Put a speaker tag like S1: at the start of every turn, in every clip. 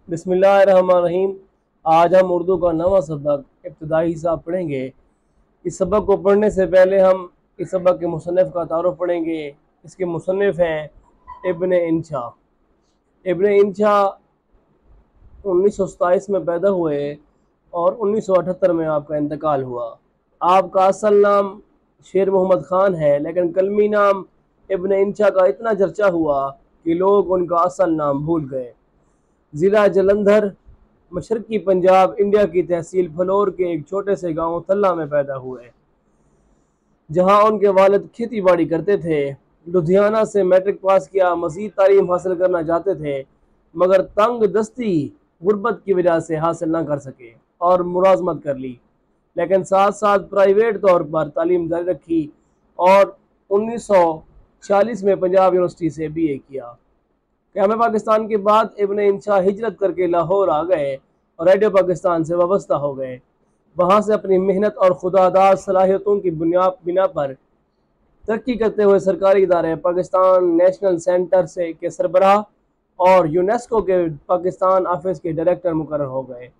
S1: बिस्मिल्लाहिर्रहमानिर्रहीम। आज हम उर्दू का नवा सबक इब्तिदाई हिसाब पढ़ेंगे। इस सबक को पढ़ने से पहले हम इस सबक के मुसन्निफ़ का तारुफ पढ़ेंगे। इसके मुसन्निफ़ हैं इब्न इंशा। इब्न इंशा 1927 में पैदा हुए और 1978 में आपका इंतकाल हुआ। आपका असल नाम शेर मोहम्मद ख़ान है, लेकिन कलमी नाम इब्न इंशा का इतना चर्चा हुआ कि लोग उनका असल नाम भूल गए। ज़िला जलंधर, मशरक़ी पंजाब, इंडिया की तहसील फलोर के एक छोटे से गांव तल्ला में पैदा हुए, जहां उनके वालिद खेती बाड़ी करते थे। लुधियाना से मैट्रिक पास किया, मज़ीद तालीम हासिल करना चाहते थे, मगर तंग दस्ती गुर्बत की वजह से हासिल ना कर सके और मुलाजमत कर ली, लेकिन साथ साथ प्राइवेट तौर पर तालीम जारी रखी और 1940 में पंजाब यूनिवर्सिटी से BA किया। क़याम पाकिस्तान के बाद इब्न इंशा हिजरत करके लाहौर आ गए और रेडियो पाकिस्तान से वाबस्ता हो गए। वहाँ से अपनी मेहनत और खुदादार सलाहियतों की बिना पर तरक्की करते हुए सरकारी इदारे पाकिस्तान नेशनल सेंटर से के सरबराह और यूनेस्को के पाकिस्तान ऑफिस के डायरेक्टर मुकर्रर हो गए।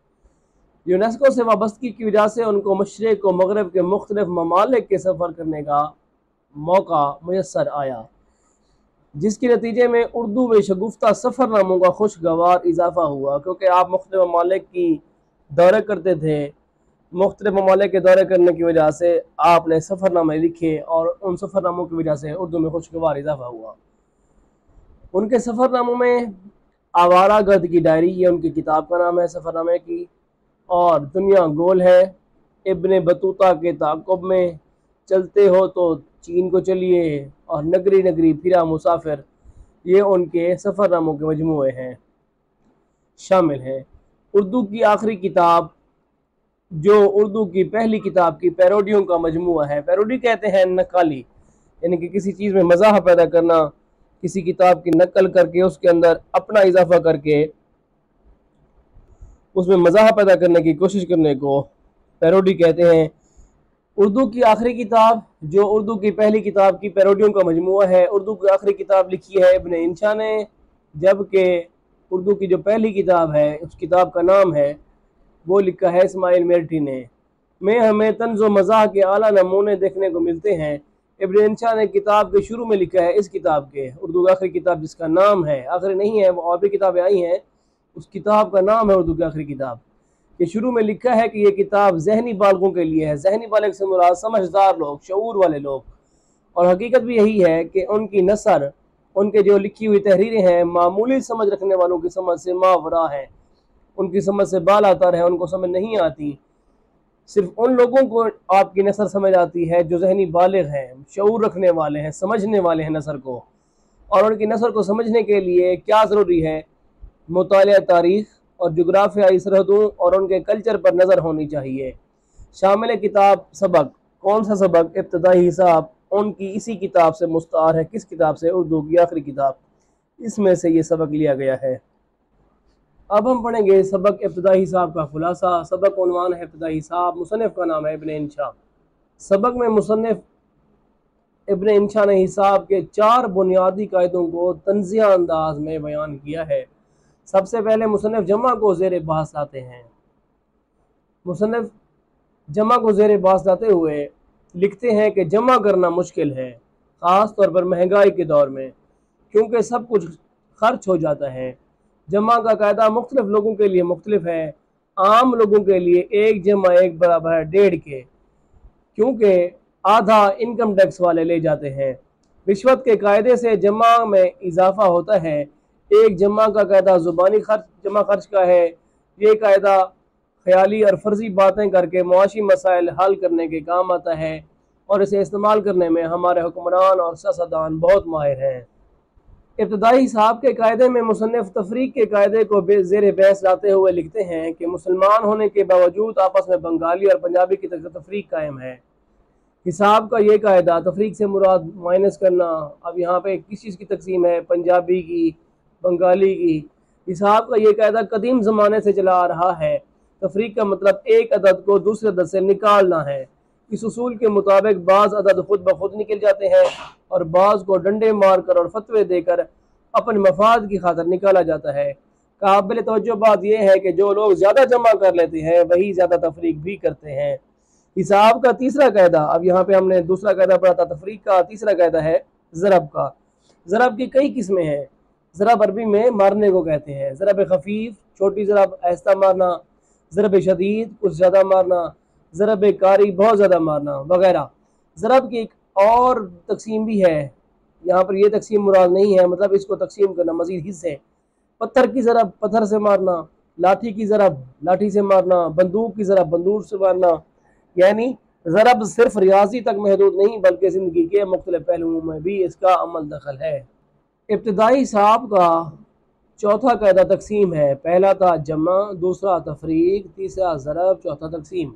S1: यूनेस्को से वाबस्तगी की वजह से उनको मशरिक़ व मगरब के मुख्तलिफ ममालिक के सफ़र करने का मौका मुयस्सर आया, जिसके नतीजे में उर्दू में शगुफ्ता सफ़रनामों का खुशगवार इजाफा हुआ, क्योंकि आप मुख्तलिफ ममालिक की दौरे करते थे। मुख्तलिफ ममालिक के दौरे करने की वजह से आपने सफ़रनामे लिखे और उन सफ़रनामों की वजह से उर्दू में खुशगवार इजाफा हुआ। उनके सफ़रनामों में आवारा गर्द की डायरी, ये उनकी किताब का नाम है सफ़रनामे की, और दुनिया गोल है, इब्न बतूता के ताक़ुब में, चलते हो तो चीन को चलिए, और नगरी नगरी फिरा मुसाफिर, ये उनके सफ़रनामों के मजमूए हैं शामिल हैं। उर्दू की आखिरी किताब, जो उर्दू की पहली किताब की पैरोडियों का मजमूआ है। पैरोडी कहते हैं नक्काली, यानी कि किसी चीज़ में मज़ाह पैदा करना, किसी किताब की नकल करके उसके अंदर अपना इजाफा करके उसमें मज़ाह पैदा करने की कोशिश करने को पैरोडी कहते हैं। उर्दू की आखिरी किताब, जो उर्दू की पहली किताब की पैरोडियों का मजमूआ है, उर्दू की आखिरी किताब लिखी है इब्न इंशा ने, जबकि उर्दू की जो पहली किताब है उस किताब का नाम है, वो लिखा है इस्माइल मेरठी ने। में हमें तंज़ो मज़ाह के आला नमूने देखने को मिलते हैं। इब्न इंशा ने किताब के शुरू में लिखा है, इस किताब के उर्दू की आखिरी किताब जिसका नाम है, आखिरी नहीं है, वो और भी किताबें आई हैं, उस किताब का नाम है उर्दू की आखिरी किताब के शुरू में लिखा है कि ये किताब जहनी बालगों के लिए है। जहनी बालग से मुराद समझदार लोग, शऊर वाले लोग, और हकीकत भी यही है कि उनकी नसर, उनके जो लिखी हुई तहरीरें हैं, मामूली समझ रखने वालों की समझ से मावरा है, उनकी समझ से बाल आता है, उनको समझ नहीं आती। सिर्फ उन लोगों को आपकी नसर समझ आती है जो जहनी बालिग हैं, शऊर रखने वाले हैं, समझने वाले हैं नसर को। और उनकी नसर को समझने के लिए क्या ज़रूरी है? मुतालिया तारीख़ और जुग्राफियाई सरहदों और उनके कल्चर पर नज़र होनी चाहिए। शामिल किताब सबक, कौन सा सबक? इब्तिदाई हिसाब, उनकी इसी किताब से मुस्तार है। किस किताब से? उर्दू की आखिरी किताब, इसमें से ये सबक लिया गया है। अब हम पढ़ेंगे सबक इब्तिदाई हिसाब का खुलासा। सबक उन्वान है इब्तिदाई हिसाब, मुसन्निफ़ का नाम है इब्न इंशा। सबक में मुसन्निफ़ इब्न इंशा ने हिसाब के 4 बुनियादी कायदों को तंज़िया अंदाज में बयान किया है। सबसे पहले मुसन्निफ़ जमा को ज़ेर बहस लाते हैं। मुसन्निफ़ जमा को ज़ेर बहस लाते हुए लिखते हैं कि जमा करना मुश्किल है, ख़ास तौर पर महंगाई के दौर में, क्योंकि सब कुछ खर्च हो जाता है। जमा का कायदा मुख्तलिफ लोगों के लिए मुख्तलिफ है। आम लोगों के लिए 1 जमा 1 बराबर है 1.5 के, क्योंकि आधा इनकम टैक्स वाले ले जाते हैं। रिश्वत के कायदे से जमा में इजाफा होता है। एक जमा का कायदा ज़ुबानी खर्च जमा खर्च का है। ये कायदा ख्याली और फर्जी बातें करके मुआशी मसाइल हल करने के काम आता है, और इसे इस्तेमाल करने में हमारे हुक्मरान और सियासतदान बहुत माहिर हैं। इब्तिदाई हिसाब के कायदे में मुसन्निफ़ तफरीक के कायदे को ज़ेर बहस लाते हुए लिखते हैं कि मुसलमान होने के बावजूद आपस में बंगाली और पंजाबी की तफरीक कायम है। हिसाब का ये कायदा, तफरीक से मुराद माइनस करना, अब यहाँ पे किस चीज़ की तकसीम है? पंजाबी की, बंगाली की। हिसाब का ये कायदा कदीम ज़माने से चला आ रहा है। तफरीक का मतलब एक अदद को दूसरे अदद से निकालना है। इस उसूल के मुताबिक बाज़ अदद खुद ब खुद निकल जाते हैं और बाज़ को डंडे मार कर और फतवे देकर अपने मफाद की खातिर निकाला जाता है। काबिल तवज्जो बात यह है कि जो लोग ज़्यादा जमा कर लेते हैं वही ज़्यादा तफरीक भी करते हैं। हिसाब का तीसरा कायदा, अब यहाँ पे हमने दूसरा कायदा पढ़ा था तफरीक का, तीसरा कायदा है ज़रब का। ज़रब की कई किस्में हैं। ज़रब अरबी में मारने को कहते हैं। ज़रब खफीफ छोटी ज़रब आहिस्ता मारना, ज़रब शदीद कुछ ज़्यादा मारना, ज़रब कारी बहुत ज़्यादा मारना वगैरह। ज़रब की एक और तकसीम भी है, यहाँ पर यह तकसीम मुराद नहीं है, मतलब इसको तकसीम करना मज़ीद हिस्से। पत्थर की ज़रब पत्थर से मारना, लाठी की ज़रब लाठी से मारना, बंदूक की ज़रब बंदूक से मारना। यानी ज़रब सिर्फ रियाजी तक महदूद नहीं बल्कि ज़िंदगी के मुख्तलिफ पहलुओं में भी इसका अमल दखल है। इब्तिदाई हिसाब का चौथा कायदा तकसीम है। पहला था जमा, दूसरा तफरीक, तीसरा ज़रब, चौथा तकसीम।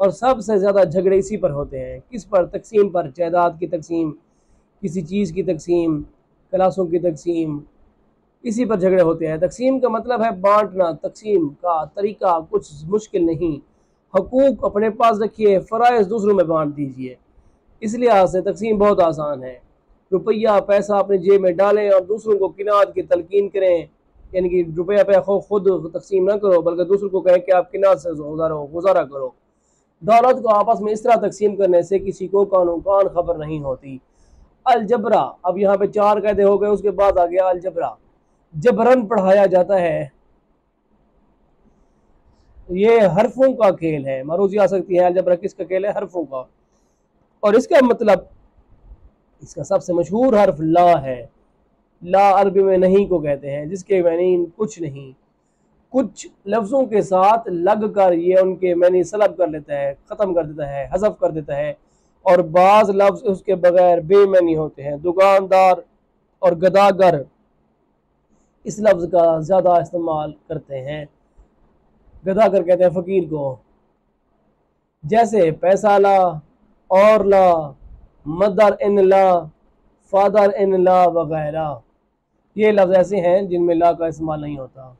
S1: और सबसे ज़्यादा झगड़े इसी पर होते हैं। किस पर? तकसीम पर। जायदाद की तकसीम, किसी चीज़ की तकसीम, क्लासों की तकसीम, इसी पर झगड़े होते हैं। तकसीम का मतलब है बांटना। तकसीम का तरीका कुछ मुश्किल नहीं। हकूक अपने पास रखिए, फ़राइज़ दूसरों में बांट दीजिए। इस लिहाज से तकसीम बहुत आसान है। रुपया पैसा अपने जेब में डालें और दूसरों को किनात की तलकीन करें, यानी कि रुपया पैसा खुद तकसीम ना करो बल्कि दूसरों को कहें कि आप किनात से गुजारा करो। दौलत को आपस में इस तरह तकसीम करने से किसी को कानून कान खबर नहीं होती। अलजबरा, अब यहाँ पे 4 कायदे हो गए, उसके बाद आ गया अलजबरा। जबरन पढ़ाया जाता है। ये हरफों का खेल है। मरूजी आ सकती है। अलजबरा किसका खेल है? हरफों का। और इसका मतलब, इसका सबसे मशहूर हर्फ ला है। ला अरबी में नहीं को कहते हैं, जिसके मानी कुछ नहीं। कुछ लफ्ज़ों के साथ लग कर ये उनके मानी सलब कर लेता है, ख़त्म कर देता है, हज़फ कर देता है। और बाज़ लफ्ज़ उसके बगैर बेमानी होते हैं। दुकानदार और गदागर इस लफ्ज़ का ज़्यादा इस्तेमाल करते हैं। गदागर कहते हैं फ़कीर को। जैसे पैसा ला, और ला, mother in La, father in ला वगैरह। ये लफ्ज़ ऐसे हैं जिनमें ला का इस्तेमाल नहीं होता।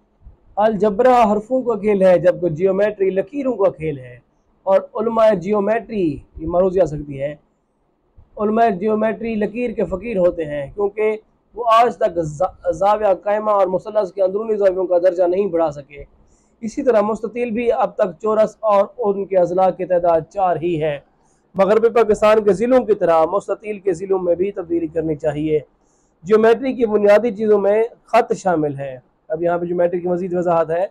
S1: अलजबरा हरफों का खेल है, जबकि जियोमेट्री लकीरों का खेल है। और उलमाए जियोमेट्री, ये मरूज़ी आ सकती है, उलमाए जियोमेट्री लकीर के फ़कीर होते हैं क्योंकि वो आज तक ज़ाविया कायमा और मुसल्लस के अंदरूनी ज़ावियों का दर्जा नहीं बढ़ा सके। इसी तरह मुस्ततील भी अब तक चौरस और उनके अज़ला की तादाद 4 ही है। मगरबी पाकिस्तान के ज़िलों की तरह मुस्ततील के ज़िलों में भी तब्दीली करनी चाहिए। ज्योमेट्री की बुनियादी चीज़ों में ख़त शामिल है। अब यहाँ पे ज्योमेट्री की मज़ीद वजाहत है।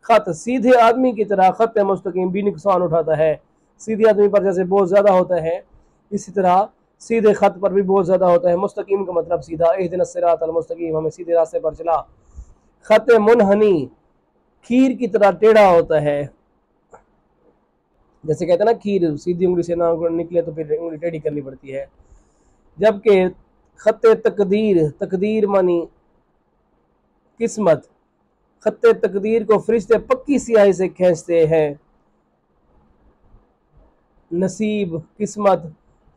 S1: ख़त सीधे आदमी की तरह ख़त मुस्तकीम भी नुकसान उठाता है। सीधे आदमी पर जैसे बहुत ज़्यादा होता है, इसी तरह सीधे ख़त पर भी बहुत ज़्यादा होता है। मुस्तकीम का मतलब सीधा, इहदिनस सिरातल मुस्तकीम, हमें सीधे रास्ते पर चला। ख़त मुनहनी खीर की तरह टेढ़ा होता है। जैसे कहते हैं ना, खीर सीधी उंगली से ना निकले तो फिर उंगली टेढ़ी करनी पड़ती है। जबकि ख़त तकदीर, तकदीर मानी किस्मत, ख़त तकदीर को फरिश्ते पक्की स्याही से खींचते हैं। नसीब, किस्मत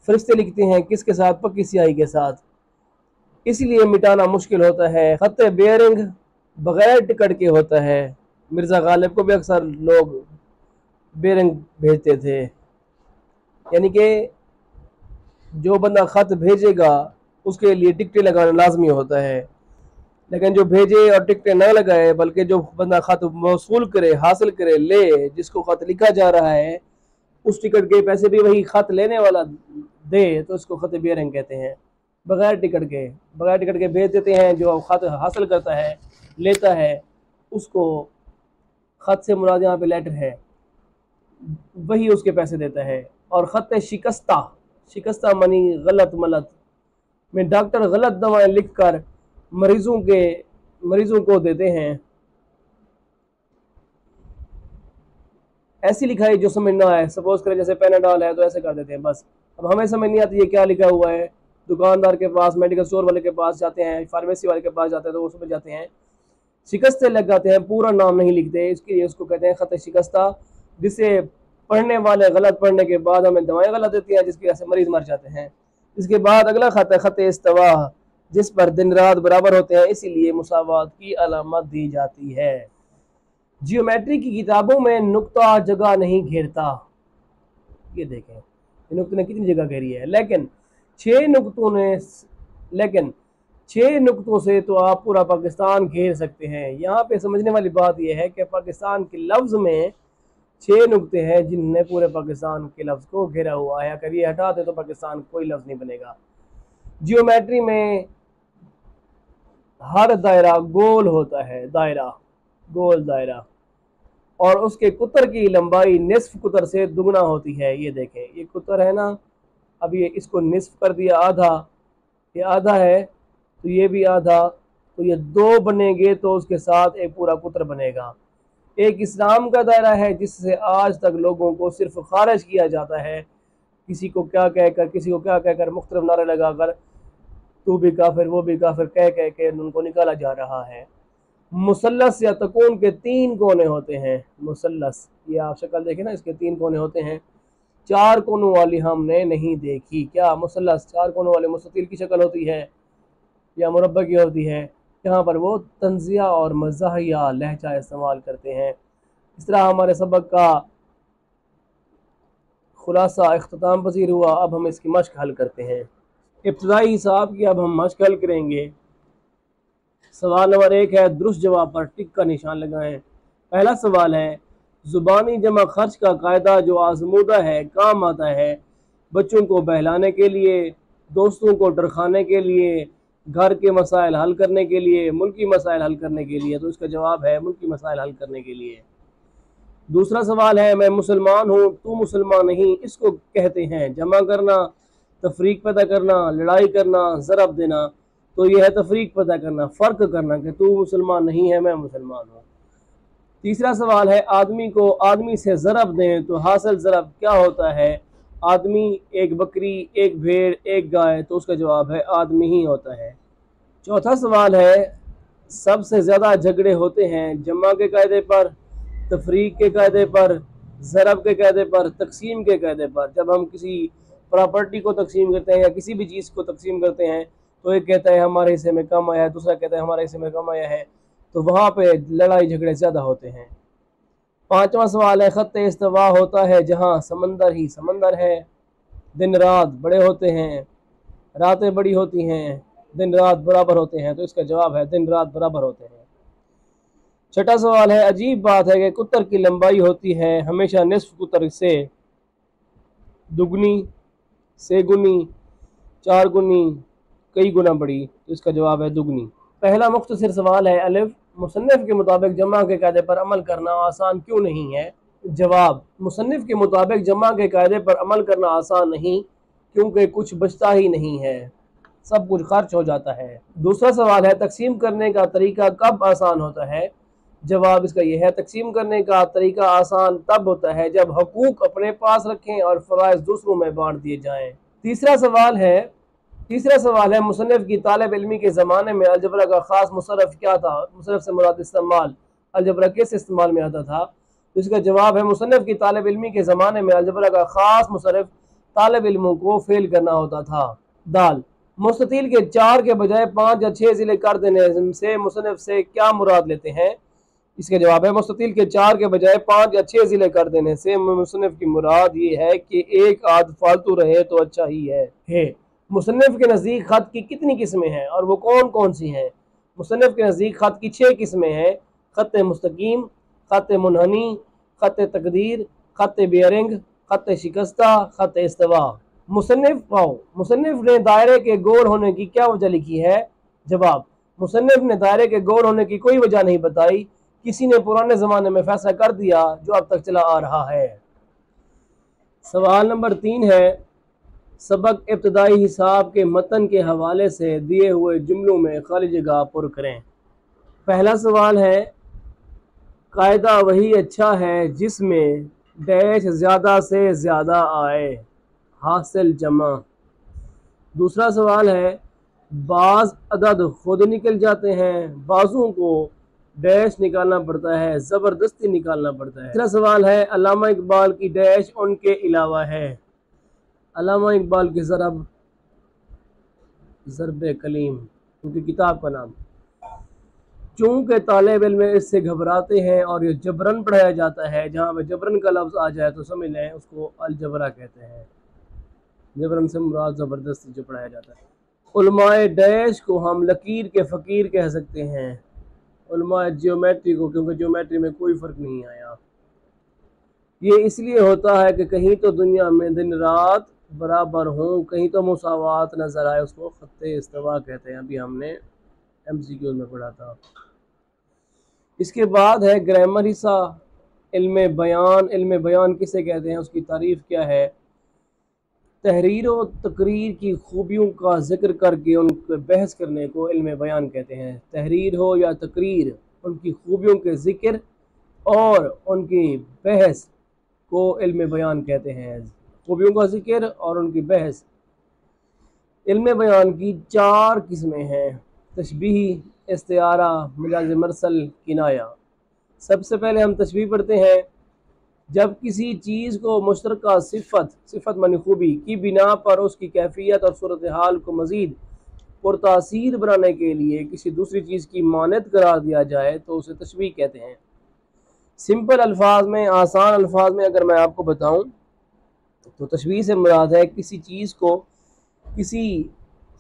S1: फरिश्ते लिखते हैं किसके साथ? पक्की स्याही के साथ, इसलिए मिटाना मुश्किल होता है। ख़त बेयरिंग बगैर टिकट के होता है। मिर्ज़ा गालिब को भी अक्सर लोग बेयरिंग भेजते थे, यानी कि जो बंदा ख़त भेजेगा उसके लिए टिकटें लगाना लाजमी होता है। लेकिन जो भेजे और टिकटें न लगाए बल्कि जो बंदा ख़त मौसूल करे, हासिल करे, ले, जिसको ख़त लिखा जा रहा है उस टिकट के पैसे भी वही ख़त लेने वाला दे, तो इसको ख़त बेयरिंग कहते हैं। बगैर टिकट के भेज देते हैं। जो ख़त हासिल करता है, लेता है, उसको ख़त से मुराद यहाँ पे लेटर है, वही उसके पैसे देता है। और ख़त शिकस्ता, शिकस्ता मनी गलत मलत में डॉक्टर गलत दवाएं लिख कर मरीजों को देते हैं। ऐसी लिखाई जो समझ ना आए, सपोज करें जैसे पैनाडॉल है तो ऐसे कर देते हैं बस। अब हमें समझ नहीं आती ये क्या लिखा हुआ है। दुकानदार के पास, मेडिकल स्टोर वाले के पास जाते हैं, फार्मेसी वाले के पास जाते हैं तो वो समझ जाते हैं। शिकस्ते लग जाते हैं, पूरा नाम नहीं लिखते, इसके लिए उसको कहते हैं ख़त शिकस्ता, जिसे पढ़ने वाले गलत पढ़ने के बाद हमें दवाएं गलत देती हैं, जिसकी वजह से मरीज मर जाते हैं। इसके बाद अगला ख़त है ख़त इस्तवा, जिस पर दिन रात बराबर होते हैं, इसीलिए मुसावात की अलामत दी जाती है। जियोमेट्री की किताबों में नुक्ता जगह नहीं घेरता। ये देखें नुक्ते ने कितनी जगह घेरी है, लेकिन 6 नुक्तों ने, लेकिन 6 नुक्तों से तो आप पूरा पाकिस्तान घेर सकते हैं। यहाँ पे समझने वाली बात यह है कि पाकिस्तान के लफ्ज़ में 6 नुक्ते हैं जिनने पूरे पाकिस्तान के लफ्ज़ को घेरा हुआ है। अगर ये हटा दे तो पाकिस्तान कोई लफ्ज़ नहीं बनेगा। जियोमेट्री में हर दायरा गोल होता है, दायरा गोल दायरा, और उसके कुतर की लंबाई निस्फ कुतर से दुगना होती है। ये देखें, ये कुतर है ना, अब ये इसको निस्फ कर दिया, आधा, ये आधा है तो ये भी आधा, तो ये 2 बनेंगे तो उसके साथ एक पूरा कुतर बनेगा। एक इस्लाम का दायरा है जिससे आज तक लोगों को सिर्फ खारिज किया जाता है, किसी को क्या कहकर, किसी को क्या कहकर, मुख्तलिफ नारे लगाकर, तू भी काफिर वो भी काफिर कह कह के उनको निकाला जा रहा है। मुसल्लस या तकोन के 3 कोने होते हैं। मुसल्लस, ये आप शक्ल देखें ना, इसके 3 कोने होते हैं। 4 कोनों वाली हमने नहीं देखी। क्या मुसल्लस 4 कोनों वाले मुस्ततील की शक्ल होती है या मुरब्बा की होती है? यहाँ पर वो तंजिया और मज़ाहिया लहजा इस्तेमाल करते हैं। इस तरह हमारे सबक का खुलासा इख्तिताम पसीर हुआ। अब हम इसकी मश्क हल करते हैं। इब्तिदाई हिसाब की अब हम मश्क हल करेंगे। सवाल नंबर 1 है, दुरुस्त जवाब पर टिक का निशान लगाएं। पहला सवाल है, ज़ुबानी जमा खर्च का कायदा जो आजमूदा है काम आता है बच्चों को बहलाने के लिए, दोस्तों को डरखाने के लिए, घर के मसाइल हल करने के लिए, मुल्की मसाइल हल करने के लिए। तो इसका जवाब है मुल्की मसाइल हल करने के लिए। दूसरा सवाल है, मैं मुसलमान हूँ तू मुसलमान नहीं, इसको कहते हैं जमा करना, तफरीक पैदा करना, लड़ाई करना, ज़रब देना। तो यह है तफरीक पैदा करना, फ़र्क करना कि तू मुसलमान नहीं है मैं मुसलमान हूँ। तीसरा सवाल है, आदमी को आदमी से ज़रब दें तो हासिल ज़रब क्या होता है? आदमी, एक बकरी, एक भेड़, एक गाय। तो उसका जवाब है आदमी ही होता है। चौथा सवाल है, सबसे ज़्यादा झगड़े होते हैं जमा के कायदे पर, तफरीक के कायदे पर, ज़रब के कायदे पर, तकसीम के कायदे पर। जब हम किसी प्रॉपर्टी को तकसीम करते हैं या किसी भी चीज़ को तकसीम करते हैं तो एक कहता है हमारे हिस्से में कम आया है, दूसरा कहता है हमारे हिस्से में कम आया है, तो वहाँ पे लड़ाई झगड़े ज़्यादा होते हैं। पांचवा सवाल है, ख़त्ते इस्तिवा होता है जहाँ समंदर ही समंदर है, दिन रात बड़े होते हैं, रातें बड़ी होती हैं, दिन रात बराबर होते हैं। तो इसका जवाब है दिन रात बराबर होते हैं। छठा सवाल है, अजीब बात है कि कुतर की लंबाई होती है हमेशा निस्फ कुतर से दुगनी, से गुनी, 4 गुनी, कई गुना बड़ी। तो इसका जवाब है दुगनी। पहला मुख्तसर सवाल है, अलिफ, मुसन्निफ के मुताबिक जमा के कायदे पर अमल करना आसान क्यों नहीं है? जवाब, मुसन्निफ के मुताबिक जमा के कायदे पर अमल करना आसान नहीं क्योंकि कुछ बचता ही नहीं है, सब कुछ खर्च हो जाता है। दूसरा सवाल है, तकसीम करने का तरीका कब आसान होता है? जवाब इसका यह है, तकसीम करने का तरीका आसान तब होता है जब हकूक अपने पास रखें और फ़राइज़ दूसरों में बांट दिए जाएं। तीसरा सवाल है, मुसन्निफ की तालिब इल्मी के ज़माने में अलजबरा का ख़ास मुसर्रफ क्या था? मुसर्रफ से मुराद इस्तेमाल, अलजबरा किस इस्तेमाल में आता था? तो इसका जवाब है, मुसन्निफ की तालिब इल्मी के ज़माने में अलजबरा का ख़ास मुसर्रफ तालिब इल्मों को फेल करना होता था। दाल, मुस्ततील के 4 के बजाय 5 या 6 ज़िले कर देने से मुसन्निफ से क्या मुराद लेते हैं? इसका जवाब है, मुस्ततील के 4 के बजाय 5 या 6 ज़िले कर देने से मुसन्निफ की मुराद ये है कि एक आध फालतू रहे तो अच्छा ही है। मुसन्निफ के नज़दीक ख़त की कितनी किस्में हैं और वो कौन कौन सी हैं? मुसन्निफ के नज़दीक ख़त की 6 किस्में हैं, ख़त मुस्तकीम, ख़त मुनहनी, ख़त तकदीर, ख़त बेयरिंग, ख़त शिकस्ता, ख़त इस्तवा। मुसन्निफ ने दायरे के गोल होने की क्या वजह लिखी है? जवाब, मुसन्निफ ने दायरे के गोल होने की कोई वजह नहीं बताई, किसी ने पुराने ज़माने में फैसला कर दिया जो अब तक चला आ रहा है। सवाल नंबर 3 है, सबक इब्तिदाई हिसाब के मतन के हवाले से दिए हुए जुमलों में खाली जगह पुर करें। पहला सवाल है, कायदा वही अच्छा है जिसमें डैश ज़्यादा से ज़्यादा आए, हासिल जमा। दूसरा सवाल है, बाज़ अदद खुद निकल जाते हैं, बाज़ों को डैश निकालना पड़ता है, ज़बरदस्ती निकालना पड़ता है। तीसरा सवाल है, अल्लामा इकबाल की डैश उनके अलावा है। अल्लामा इकबाल की ज़रब कलीम उनकी किताब का नाम। चूँकि तालिब इल्म इससे घबराते हैं और ये जबरन पढ़ाया जाता है, जहाँ पे जबरन का लफ्ज़ आ जाए तो समझ लें उसको अलजबरा कहते हैं। जबरन से मुराद ज़बरदस्ती जो पढ़ाया जाता है। उलमाए डैश को हम लकीर के फ़कीर कह सकते हैं, उलमाए जियोमेट्री को, क्योंकि जियोमेट्री में कोई फ़र्क नहीं आया। ये इसलिए होता है कि कहीं तो दुनिया में दिन रात बराबर हों, कहीं तो मुसावात नज़र आए, उसको ख़त्ते इस्तिवा कहते हैं। अभी हमने MCQ में पढ़ा था। इसके बाद है ग्रामर हिस्सा, इल्म बयान। इल्म बयान किसे कहते हैं, उसकी तारीफ़ क्या है। तहरीर और तकरीर की खूबियों का जिक्र करके उन पर बहस करने को इल्म बयान कहते हैं। तहरीर हो या तकरीर, उनकी खूबियों के ज़िक्र और उनकी बहस को इल्म बयान कहते हैं। खूबियों का जिक्र और उनकी बहस। इल्म बयान की 4 किस्में हैं, तशबीह, इस्तिआरा, मजाज मरसल, किनाया। सबसे पहले हम तशबीह पढ़ते हैं। जब किसी चीज़ को मुश्तरका सिफत मानी खूबी की बिना पर उसकी कैफियत और सूरत हाल को मज़ीद पुरतासीर बनाने के लिए किसी दूसरी चीज़ की मानद करार दिया जाए तो उसे तशबीह कहते हैं। सिंपल अल्फाज में, आसान अल्फाज में अगर मैं आपको बताऊं तो तशबीह से मुराद है किसी चीज़ को किसी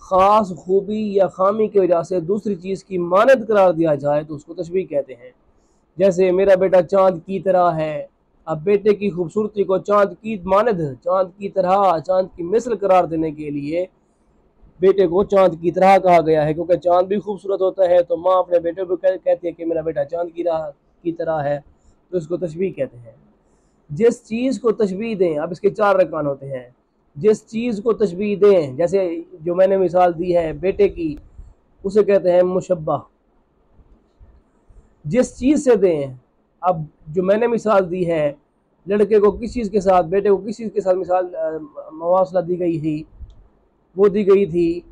S1: ख़ास खूबी या खामी की वजह से दूसरी चीज़ की मानद करार दिया जाए तो उसको तशबीह कहते हैं। जैसे मेरा बेटा चाँद की तरह है। अब बेटे की खूबसूरती को चाँद की मानद, चाँद की तरह, चाँद की मिसल करार देने के लिए बेटे को चाँद की तरह कहा गया है, क्योंकि चाँद भी खूबसूरत होता है। तो माँ अपने बेटे को कहती है कि मेरा बेटा चाँद की तरह है, तो इसको तशबीह कहते हैं। जिस चीज़ को तशबीह दें, अब इसके 4 रकान होते हैं। जिस चीज़ को तशबीह दें, जैसे जो मैंने मिसाल दी है बेटे की, उसे कहते हैं मुशब्बा। जिस चीज़ से दें, अब जो मैंने मिसाल दी है लड़के को किस चीज़ के साथ, बेटे को किस चीज़ के साथ मिसाल मवासला दी गई थी, वो दी गई थी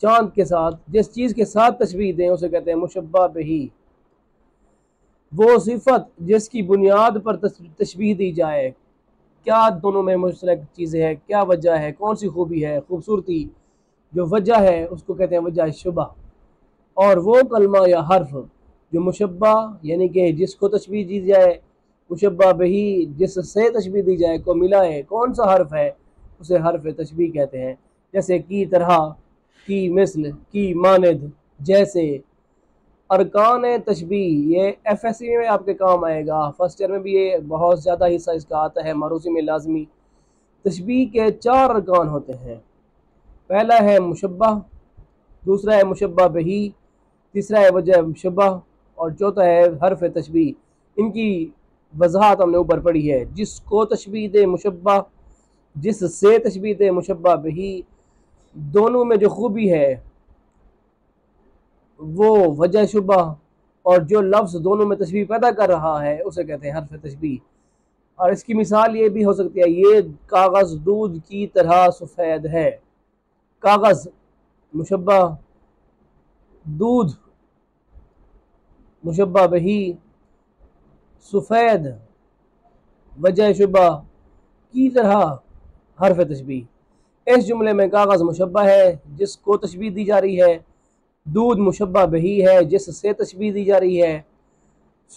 S1: चाँद के साथ। जिस चीज़ के साथ तशबीह दें उसे कहते हैं मुशब्बा बिही। वो सिफत जिसकी बुनियाद पर तशबीह दी जाए, क्या दोनों में मुश्तरक चीज़ें हैं, क्या वजह है, कौन सी खूबी है, खूबसूरती, जो वजह है उसको कहते हैं वजह शुबा। और वो कलमा या हर्फ जो मुशब्बा यानी कि जिसको तशबीह दी जाए, मुशब्बा बिही जिससे तशबीह दी जाए को मिलाए, कौन सा हर्फ है उसे हर्फ तशबीह कहते हैं। जैसे की तरह, की मिसल, की मानद, जैसे। अरकान तशबीह ये FSC में आपके काम आएगा, फर्स्ट ईयर में भी ये बहुत ज़्यादा हिस्सा इसका आता है, मारूसी में लाजमी। तशबीह के 4 अरकान होते हैं। पहला है मुशब्बा, दूसरा है मुशब्बा बिही, तीसरा है वजह शुबा और चौथा है हर्फ तशबीह। इनकी वजाहत हमने ऊपर पढ़ी है। जिसको तशबीह दे मुशब्बा, जिससे तशबीह दे मुशब्बा बिही, दोनों में जो खूबी है वो वजह शुबा, और जो लफ्ज़ दोनों में तशबीह पैदा कर रहा है उसे कहते हैं हर्फ तशबीह। और इसकी मिसाल ये भी हो सकती है, ये कागज़ दूध की तरह सफ़ेद है। कागज़ मुशब्बा, दूध मुशब्बा बिही, सफ़ेद वजह शुबा, की तरह हर्फ तशबीह। इस जुमले में कागज़ मुशब्बा है जिसको तशबीह दी जा रही है, दूध मुशब्बा बिही है जिससे तशबीह दी जा रही है,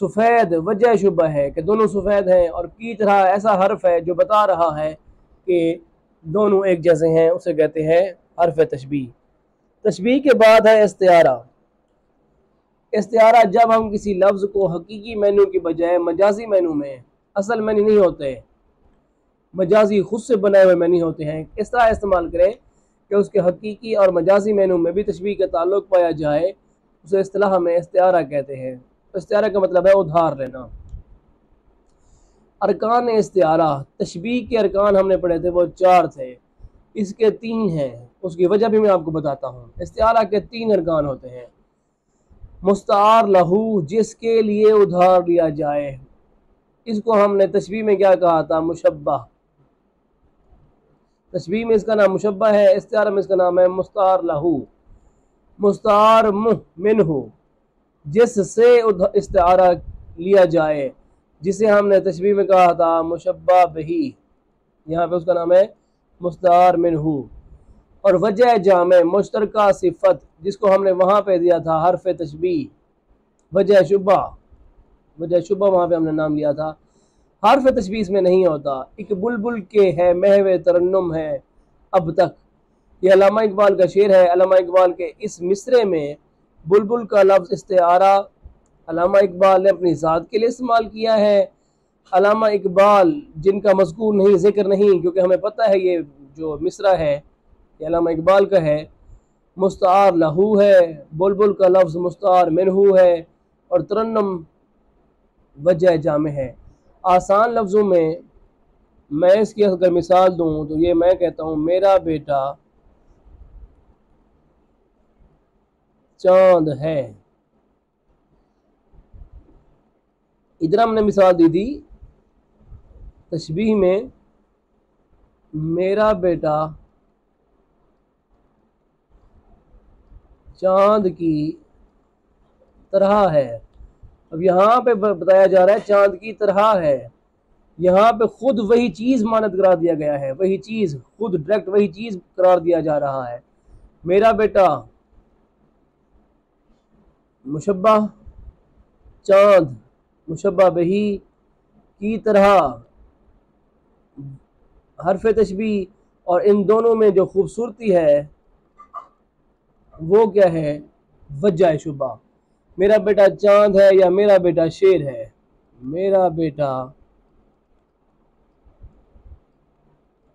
S1: सफ़ेद वजह शुबा है कि दोनों सफ़ेद हैं, और की तरह ऐसा हर्फ है जो बता रहा है कि दोनों एक जैसे हैं, उसे कहते हैं हर्फ तशबीह। तशबीह के बाद है इस्तिआरा। इस्तिआरा जब हम किसी लफ्ज़ को हकीकी मैनू की बजाय मजाजी मैनू में, असल मैनी नहीं होते, मजाजी खुद से बनाए हुए मैनी होते हैं, इस तरह इस्तेमाल करें कि उसके हकीकी और मजाजी मैनू में भी तशबीह का ताल्लुक़ पाया जाए, उसे इस्तिलाह में इस्तिआरा कहते हैं। इस्तिआरा का मतलब है उधार लेना। अरकान इस्तिआरा, तशबीह के अरकान हमने पढ़े थे वो 4 थे, इसके 3 हैं। उसकी वजह भी मैं आपको बताता हूँ। इस्तिआरा के 3 अरकान होते हैं। मुस्तार लहू, जिसके लिए उधार लिया जाए, इसको हमने तशबीह में क्या कहा था, मुशब्बा। तशबीह में इसका नाम मुशब्बा है, इस्तिआरा में इसका नाम है मुस्तार लहू। मुस्तार मिन्हु, जिससे इस्तिआरा लिया जाए, जिसे हमने तशबीह में कहा था मुशब्बा बिही, यहाँ पे उसका नाम है मुस्तार मिन्हु। और वजह जामे, मुश्तरका सिफत, जिसको हमने वहाँ पे दिया था हर्फ तशबीह, वजह शुबा। वजह शुबा वहाँ पे हमने नाम लिया था। हर्फ तशबीह में नहीं होता। एक बुलबुल के है महवे तरन्नुम है अब तक, ये अल्लामा इकबाल का शेर है। अल्लामा इकबाल के इस मिसरे में बुलबुल का लफ्ज़ इस्तिआरा अल्लामा इकबाल ने अपनी ज़ात के लिए इस्तेमाल किया है। अल्लामा इकबाल जिनका मज़कूर नहीं, ज़िक्र नहीं, क्योंकि हमें पता है ये जो मिसरा है ये अल्लामा इकबाल का है। मुस्तार लहू है, बुलबुल का लफ्ज़ मुस्तार मिनहू है और तरन्नुम वजह जामे है। आसान लफ्ज़ों में मैं इसकी अगर मिसाल दूँ तो ये मैं कहता हूँ मेरा बेटा चांद है। इधर हमने मिसाल दी थी तशबीह में, मेरा बेटा चांद की तरह है। अब यहाँ पे बताया जा रहा है चांद की तरह है। यहाँ पे खुद वही चीज़ मानद करार दिया गया है, वही चीज़ खुद डायरेक्ट वही चीज़ करार दिया जा रहा है। मेरा बेटा मुशब्बा चांद मुशब्बा बही की तरह हरफ तशबीह, और इन दोनों में जो खूबसूरती है वो क्या है? वजह शुबा। मेरा बेटा चांद है या मेरा बेटा शेर है? मेरा बेटा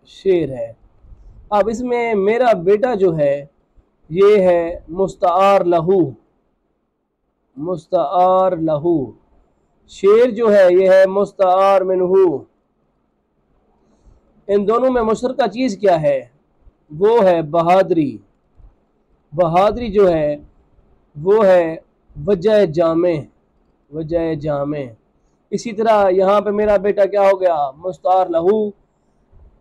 S1: शेर है। अब इसमें मेरा बेटा जो है ये है मुस्तार लहू, मुस्तार लहू। शेर जो है ये है मुस्तार मिनहू। इन दोनों में मुश्तरका चीज़ क्या है? वो है बहादुरी। बहादुरी जो है वो है वजह जामे, वजह जामे। इसी तरह यहाँ पे मेरा बेटा क्या हो गया? मुस्तार लहू।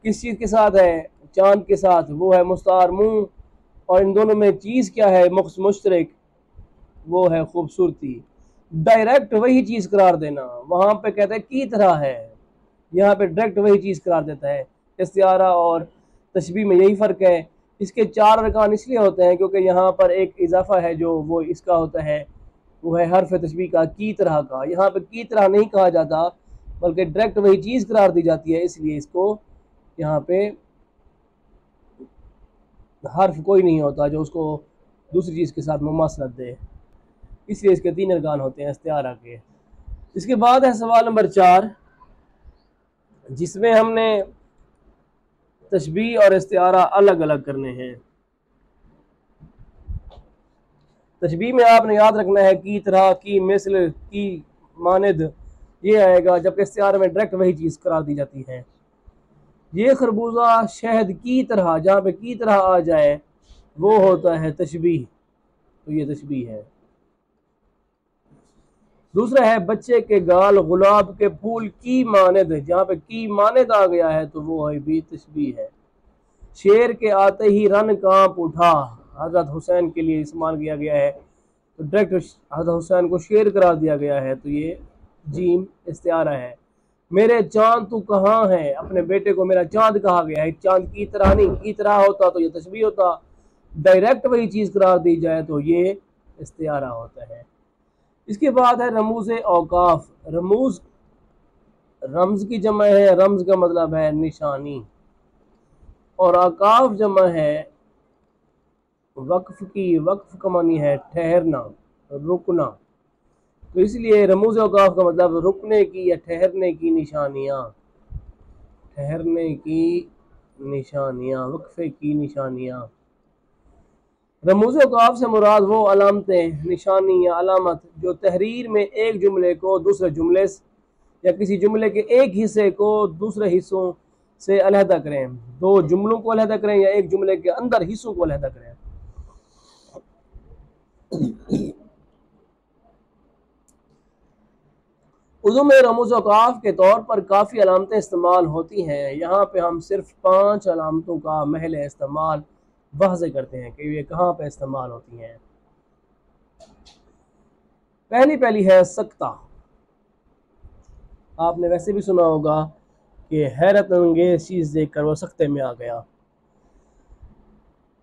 S1: किस चीज़ के साथ है? चांद के साथ। वो है मुस्तार मुँह, और इन दोनों में चीज़ क्या है मुश्तरक? वो है खूबसूरती। डायरेक्ट वही चीज़ करार देना। वहाँ पे कहते हैं की तरह है, यहाँ पे डायरेक्ट वही चीज़ करार देता है। इस्तिआरा और तशबीह में यही फ़र्क है। इसके 4 अरकान इसलिए होते हैं क्योंकि यहाँ पर एक इजाफा है जो वो इसका होता है, वो है हर्फ तशबीह का, की तरह का। यहाँ पे की तरह नहीं कहा जाता बल्कि डायरेक्ट वही चीज़ करार दी जाती है, इसलिए इसको यहाँ पे हर्फ कोई नहीं होता जो उसको दूसरी चीज़ के साथ मुमासलत दे। इसलिए इसके 3 अरकान होते हैं इस्तिआरा के। इसके बाद है सवाल नंबर 4, जिसमें हमने तशबीह और इस्तिआरा अलग अलग करने हैं। तशबीह में आपने याद रखना है की तरह, की मिसल, की मानद, ये आएगा, जबकि इस्तिआरा में डायरेक्ट वही चीज़ करार दी जाती है। ये खरबूजा शहद की तरह, जहाँ पे की तरह आ जाए वो होता है तशबीह, तो ये तशबीह है। दूसरा है बच्चे के गाल गुलाब के फूल की मानद, जहाँ पे की मानद आ गया है तो वो है भी तशबीह है। शेर के आते ही रन कांप उठा, हज़रत हुसैन के लिए इस्तेमाल किया गया है, तो डायरेक्ट हज़रत हुसैन को शेर करार दिया गया है, तो ये जीम इस्तिआरा है। मेरे चांद तू कहाँ है, अपने बेटे को मेरा चांद कहा गया है। चांद की तरह नहीं, की तरह होता तो ये तशबीह होता। डायरेक्ट वही चीज़ करार दी जाए तो ये इस्तिआरा होता है। इसके बाद है रमूज़ औकाफ। रमूज़ रम्ज़ की जमा है, रम्ज़ का मतलब है निशानी, और औकाफ जमा है वक्फ की। वक्फ का मानी है ठहरना, रुकना, तो इसलिए रमूज़ औकाफ का मतलब रुकने की या ठहरने की निशानियाँ, ठहरने की निशानियाँ, वक्फे की निशानियाँ। रमूज़ औकाफ से मुराद वो अलामतें, निशानी या अलामत जो तहरीर में एक जुमले को दूसरे जुमले या किसी जुमले के एक हिस्से को दूसरे हिस्सों से अलहदा करें, 2 जुमलों को अलहदा करें या एक जुमले के अंदर हिस्सों को अलहदा करें। उर्दू में रमूज़ औकाफ के तौर पर काफ़ी अलामतें इस्तेमाल होती हैं। यहाँ पे हम सिर्फ 5 अलामतों का महल इस्तेमाल वाज़े करते हैं कि ये कहाँ पे इस्तेमाल होती हैं। पहली है सकता। आपने वैसे भी सुना होगा कि हैरत अंगेज़ चीज़ देखकर वो सकते में आ गया।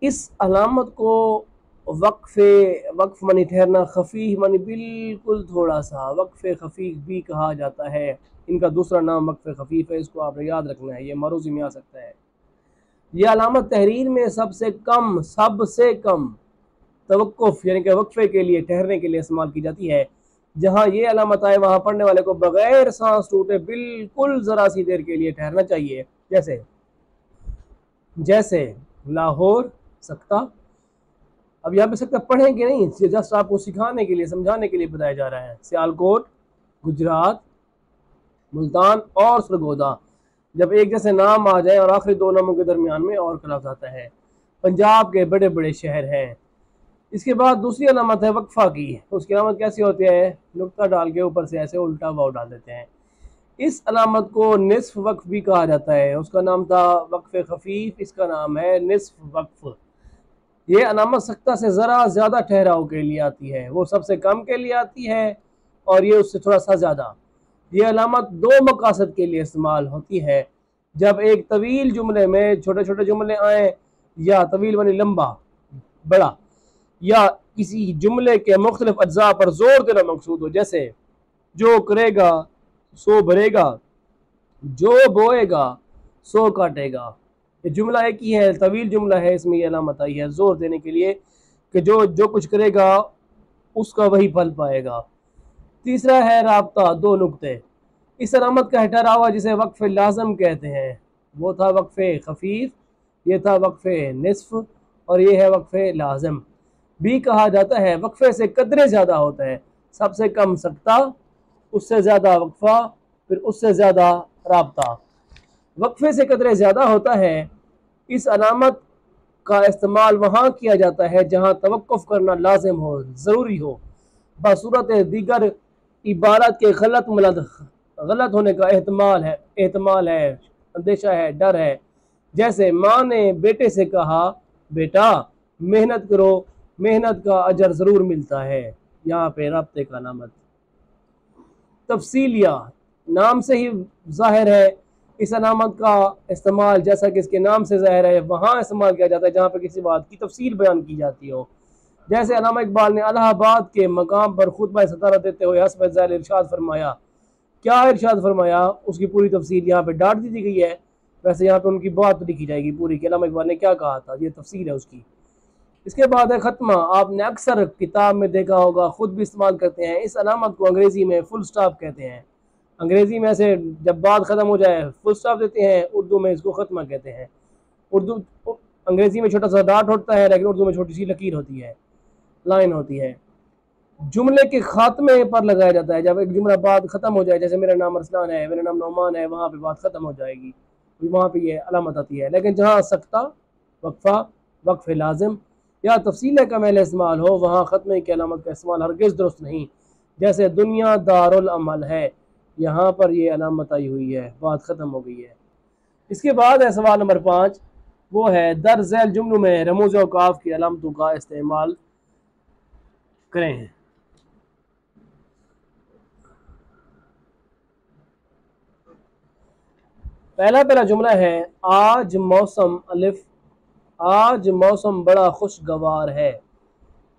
S1: इस अलामत को वक्फ मनी ठहरना, खफीफ मनी बिल्कुल थोड़ा सा, वक्फ खफीफ भी कहा जाता है। इनका दूसरा नाम वक्फ खफीफ है, इसको आपने याद रखना है, ये मरूज़ी में आ सकता है। यह अलामत तहरीर में सबसे कम तवक्कुफ यानी कि वक्फे के लिए, ठहरने के लिए इस्तेमाल की जाती है। जहाँ ये अलामत आए वहाँ पढ़ने वाले को बगैर सांस टूटे बिल्कुल ज़रा सी देर के लिए ठहरना चाहिए। जैसे लाहौर, सकता। अब यहाँ पे सकता पढ़ेंगे नहीं, जस्ट आपको सिखाने के लिए, समझाने के लिए बताया जा रहा है। सियालकोट, गुजरात, मुल्तान और सरगोदा। जब एक जैसे नाम आ जाए और आखिरी दो नामों के दरमियान में और लफ्ज़ आता है। पंजाब के बड़े बड़े शहर हैं। इसके बाद दूसरी अलामत है वक्फा की। उसकी अलामत कैसी होती है? नुक्ता डाल के ऊपर से ऐसे उल्टा वाव डाल देते हैं। इस अलामत को निस्फ वक्फ भी कहा जाता है। उसका नाम था वक्फ खफीफ, इसका नाम है निस्फ वक्फ। ये अलामत सख्ता से ज़रा ज़्यादा ठहराव के लिए आती है, वो सबसे कम के लिए आती है और ये उससे थोड़ा सा ज़्यादा। ये अलामत दो मकासद के लिए इस्तेमाल होती है। जब एक तवील जुमले में छोटे छोटे जुमले आए, या तवील बनी लंबा बड़ा, या किसी जुमले के मुख्तलिफ अज्जा पर जोर देना मकसूद हो। जैसे जो करेगा सो भरेगा, जो बोएगा सो काटेगा। ये जुमला एक ही है, तवील जुमला है, इसमें ये अलामत आई है जोर देने के लिए कि जो कुछ करेगा उसका वही फल पाएगा। तीसरा है राब्ता, दो नुक्ते। इस अलामत का हटा हुआ जिसे वक्फ लाजम कहते हैं, वो था वक्फ खफीफ, ये था वक्फ निस्फ और ये है वक्फ लाजम। भी कहा जाता है वक्फे से कदरे ज़्यादा होता है। सबसे कम सकता, उससे ज़्यादा वक्फा, फिर उससे ज़्यादा राब्ता। वक्फे से कदरे ज़्यादा होता है। इस अलामत का इस्तेमाल वहाँ किया जाता है जहाँ तवक्कुफ़ करना लाजिम हो, ज़रूरी हो, बसूरत दीगर इबारत के गलत होने का एहतमाल है, अंदेशा है, डर है। जैसे माँ ने बेटे से कहा, बेटा मेहनत करो, मेहनत का अजर ज़रूर मिलता है। यहाँ पे राब्ते का अलामत। तफसीलिया, नाम से ही जाहिर है इस अलामत का इस्तेमाल, जैसा कि इसके नाम से ज़ाहिर है, वहाँ इस्तेमाल किया जाता है जहाँ पर किसी बात की तफसील बयान की जाती हो। जैसे अल्लामा इकबाल ने इलाहाबाद के मकाम पर खुतबा सतारा देते हुए हस्ब ज़ैल इरशाद फरमाया। क्या इरशाद फरमाया, उसकी पूरी तफसील यहाँ पे डाट दी गई है। वैसे यहाँ पे उनकी बात लिखी जाएगी पूरी कि अल्लामा इकबाल ने क्या कहा था, ये तफसील है उसकी। इसके बाद है ख़त्मा। आपने अक्सर किताब में देखा होगा, ख़ुद भी इस्तेमाल करते हैं। इस अलामत को अंग्रेज़ी में फुल स्टॉप कहते हैं। अंग्रेज़ी में से जब बात ख़त्म हो जाए फुल स्टॉप देते हैं, उर्दू में इसको ख़त्मा कहते हैं। अंग्रेज़ी में छोटा सा डाट होता है, लेकिन उर्दू में छोटी सी लकीर होती है, लाइन होती है। जुमले के खात्मे पर लगाया जाता है। जब एक जुमला बात ख़त्म हो जाए, जैसे मेरा नाम अरसलान है, मेरा नाम नौमान है, वहाँ पे बात ख़त्म हो जाएगी, वहाँ पे ये अलामत आती है। लेकिन जहाँ सकता, वक्फ़ा, वक्फ़ लाजिम या तफसील का मेल इस्तेमाल हो, वहाँ ख़त्मे की अलामत का इस्तेमाल हरगिज़ दुरुस्त नहीं। जैसे दुनिया दारुल अमल है, यहाँ पर ये अलामत आई हुई है, बात ख़त्म हो गई है। इसके बाद है सवाल नंबर 5, वो है दर झैल जुमलों में रमूज़ औक़ाफ़ की अलामतों का इस्तेमाल करें। पहला जुमला है आज मौसम अलिफ, आज मौसम बड़ा खुशगवार है।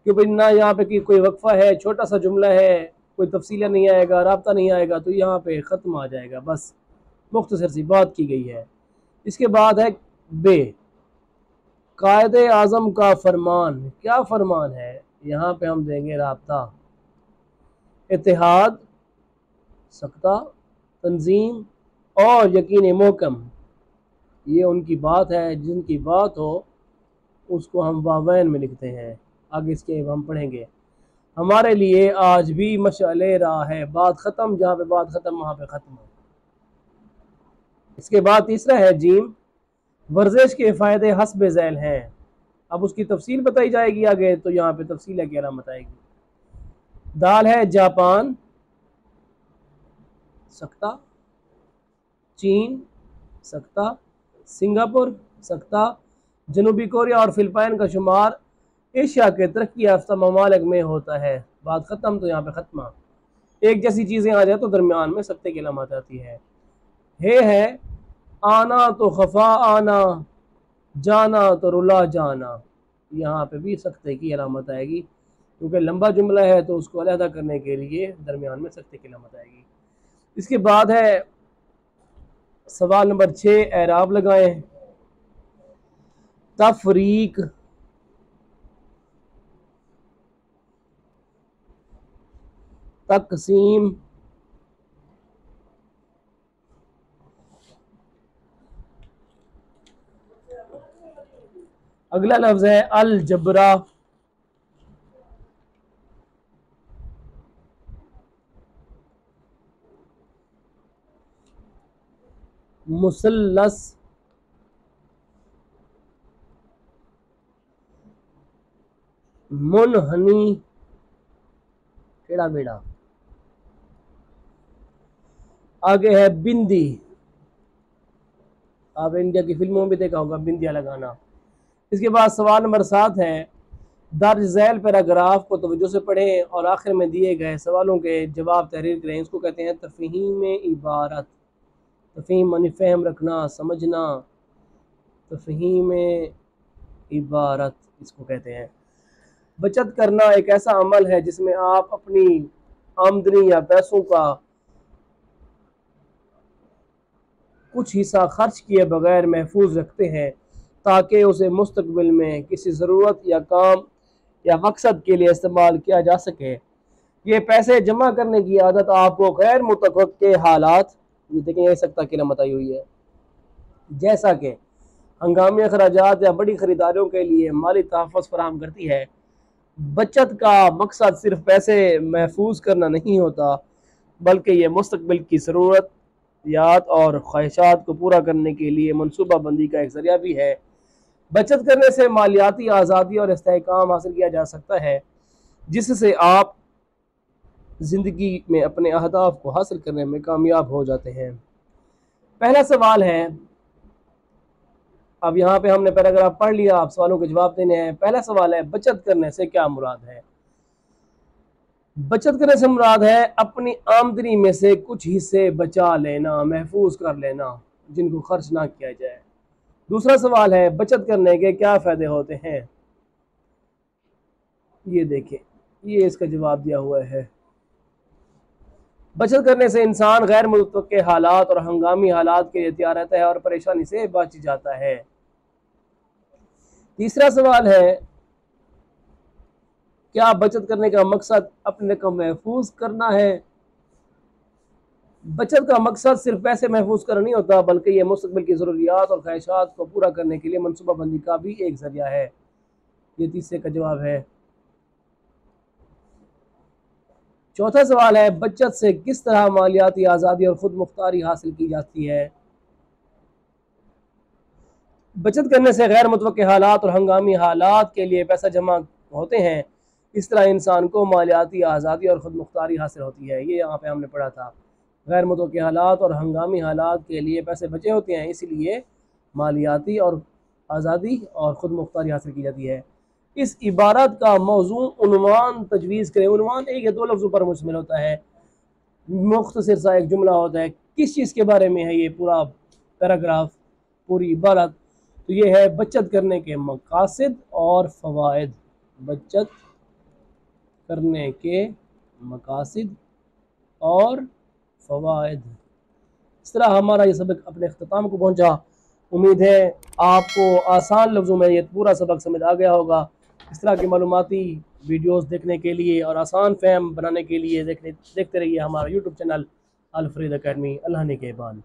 S1: क्योंकि ना यहाँ पे कोई वक्फा है, छोटा सा जुमला है, कोई तफसीला नहीं आएगा, राब्ता नहीं आएगा, तो यहाँ पे ख़त्म आ जाएगा, बस मुख्तसर सी बात की गई है। इसके बाद है बे, कायदे आज़म का फरमान। क्या फरमान है? यहाँ पे हम देंगे राब्ता। इत्तेहाद, सकता, तंजीम और यकीन मोहकम, ये उनकी बात है। जिनकी बात हो उसको हम वावैन में लिखते हैं। आगे इसके हम पढ़ेंगे। हमारे लिए आज भी मशअले राह है, बात ख़त्म, जहाँ पे बात ख़त्म वहाँ पे ख़त्म हो। इसके बाद तीसरा है जीम, वर्जिश के फ़ायदे हस्ब झैल हैं। अब उसकी तफसील बताई जाएगी आगे, तो यहाँ पे तफसील है, क्या अलामत आएगी। दाल है जापान, सकता, चीन, सकता, सिंगापुर, सकता, जनूबी कोरिया और फिलिपाइन का शुमार एशिया के तरक्की याफ्ता ममालिक में होता है। बात ख़त्म, तो यहाँ पे ख़त्मा। एक जैसी चीज़ें आ जाए तो दरमियान में सकते की अलामत आती है। है आना तो खफा आना, जाना तो रुला जाना, यहाँ पे भी सकते की अलामत आएगी। क्योंकि लंबा जुमला है तो उसको अलहदा करने के लिए दरमियान में सकते की अलामत आएगी। इसके बाद है सवाल नंबर 6, एराब लगाएं। तफरीक, तकसीम, अगला लफ्ज है अलजबरा, मुसल्लस, मुनहनी, टेढ़ा मेढ़ा। आगे है बिंदी, आपने इंडिया की फिल्मों में भी देखा होगा बिंदिया लगाना। इसके बाद सवाल नंबर 7 है, दर्ज झैल पैराग्राफ को तवज्जो से पढ़ें और आखिर में दिए गए सवालों के जवाब तहरीर करें। इसको कहते हैं तफहीम इबारत। तफहीम मानी फहम रखना, समझना, तफहीम इबारत इसको कहते हैं। बचत करना एक ऐसा अमल है जिसमें आप अपनी आमदनी या पैसों का कुछ हिस्सा खर्च किए बगैर महफूज रखते हैं ताकि उसे मुस्तकबिल में किसी ज़रूरत या काम या मकसद के लिए इस्तेमाल किया जा सके। ये पैसे जमा करने की आदत आपको गैर मुतवक्के हालात, ये देखें ये सख्ता की नमत आई हुई है, जैसा कि हंगामी अखराजात या बड़ी ख़रीदारियों के लिए माली तहफ़्फ़ुज़ फराहम करती है। बचत का मकसद सिर्फ पैसे महफूज करना नहीं होता, बल्कि ये मुस्तकबिल की ज़रूरत याद और ख्वाहिशात को पूरा करने के लिए मनसूबा बंदी का एक जरिया भी है। बचत करने से मालियाती आज़ादी और इस्तेहकाम हासिल किया जा सकता है, जिससे आप ज़िंदगी में अपने अहदाफ को हासिल करने में कामयाब हो जाते हैं। पहला सवाल है, अब यहाँ पे हमने पैराग्राफ पढ़ लिया, आप सवालों के जवाब देने हैं। पहला सवाल है, बचत करने से क्या मुराद है? बचत करने से मुराद है अपनी आमदनी में से कुछ हिस्से बचा लेना, महफूज कर लेना, जिनको खर्च ना किया जाए। दूसरा सवाल है, बचत करने के क्या फ़ायदे होते हैं? ये देखें, ये इसका जवाब दिया हुआ है। बचत करने से इंसान गैर मुतवक्के हालात और हंगामी हालात के लिए तैयार रहता है और परेशानी से बच जाता है। तीसरा सवाल है, क्या बचत करने का मकसद अपने रकम महफूज करना है? बचत का मकसद सिर्फ पैसे महफूज करना नहीं होता, बल्कि यह मुस्तकबिल की ज़रूरियात और ख्वाहिशात को पूरा करने के लिए मनसूबा बंदी का भी एक जरिया है। ये तीसरे का जवाब है। चौथा सवाल है, बचत से किस तरह मालियाती आज़ादी और खुद मुख्तारी हासिल की जाती है? बचत करने से गैर मुतवक्के हालात और हंगामी हालात के लिए पैसा जमा होते हैं। इस तरह इंसान को मालियाती आज़ादी और खुद मुख्तारी हासिल होती है। ये यहाँ पे हमने पढ़ा था, गैर मुतवक्के हालात और हंगामी हालात के लिए पैसे बचे होते हैं, इसलिए मालियाती और आज़ादी और ख़ुद मुख्तारी हासिल की जाती है। इस इबारत का मौजू उन्वान तजवीज़ करें। उन्वान एक या दो लफ्ज़ों पर मुश्तमिल होता है, मुख्तसर सा एक जुमला होता है। किस चीज़ के बारे में है ये पूरा पैराग्राफ, पूरी इबारत? तो ये है बचत करने के मकासद और फ़वाइद। बचत करने के मकासद और फ़वाइद। इस तरह हमारा ये सबक अपने अख्ताम को पहुँचा। उम्मीद है आपको आसान लफ्ज़ों में ये पूरा सबक समझ आ गया होगा। इस तरह की मालूमाती वीडियोस देखने के लिए और आसान फहम बनाने के लिए देखते रहिए हमारा यूट्यूब चैनल अल फरीद अकेडमी। अल्लाह ने के बाद।